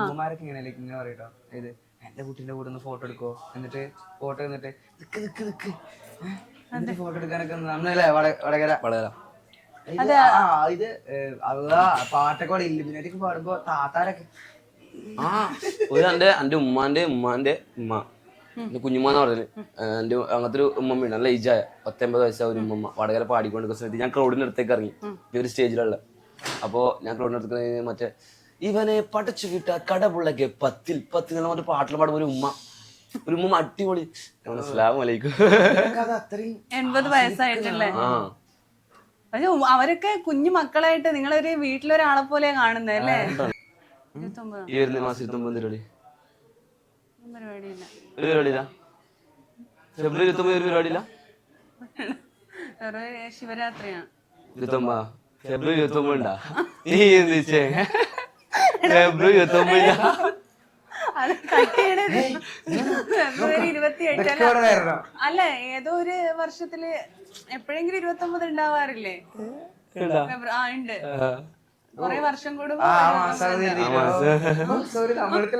ഉമ്മമാരൊക്കെ ഇങ്ങനെ ഇങ്ങനെ പറയട്ടോ, ഇത് എന്റെ കുട്ടീന്റെ കൂടെ ഒന്ന് ഫോട്ടോ എടുക്കോ, എന്നിട്ട് ഫോട്ടോ എന്നിട്ട് എന്നിട്ട് ഫോട്ടോ എടുക്കാനൊക്കെ നമ്മളല്ലേ വടകര ഇത് അതാ പാട്ടൊക്കെ പാടി ഇല്ലുമിനാറ്റൊക്കെ പാടുമ്പോ താത്താരൊക്കെ ഒരു എന്റെ ഉമ്മാന്റെ ഉമ്മ കുഞ്ഞുമ്മാന്ന് പറഞ്ഞത് എന്റെ അങ്ങനത്തെ ഒരു ഉമ്മമ്മയുണ്ട്, നല്ല ഏജായ 19 വയസ്സായ ഒരു ഉമ്മമ്മ വടകര പാടിക്കൊണ്ട് സമയത്ത് ഞാൻ ക്രൗഡിന്റെ അടുത്തേക്ക് ഇറങ്ങി, ഈ ഒരു സ്റ്റേജിലുള്ള. അപ്പോ ഞാൻ ക്രൗഡിന്റെ അടുത്ത് മറ്റേ ഇവനെ പടച്ചു വിട്ട കടപുള്ളക്ക് 10 എന്ന് പറഞ്ഞ പാട്ടിൽ പാടുമ്പോ ഒരു ഉമ്മ അടിപൊളി. അസ്സലാമു അലൈക്കും. 80 വയസ്സായിട്ടല്ലേ? പക്ഷെ അവരൊക്കെ കുഞ്ഞു മക്കളായിട്ട് നിങ്ങളൊരു വീട്ടിലൊരാളെ പോലെ കാണുന്നത് അല്ലേ? ഈ വരുന്ന മാസം 29 പരിപാടിയില്ല, ഒരു പരിപാടിയില്ല. ഫെബ്രുവരി 29 ഒരു പരിപാടിയില്ല. ശിവരാത്രിയാണ്. 29 ഫെബ്രുവരി 29 ഉണ്ടാ? നീ എന്തിച്ചേ ഫെബ്രുവരി 29 അത് കട്ടിയുടെ ഫെബ്രുവരി 28 അല്ല, ഏതോ ഒരു വർഷത്തില് എപ്പോഴെങ്കിലും 29 ഉണ്ടാവാറില്ലേ? ഉണ്ട്, കൊറേ വർഷം കൂടുമ്പോ. സോറി നമ്മൾക്ക്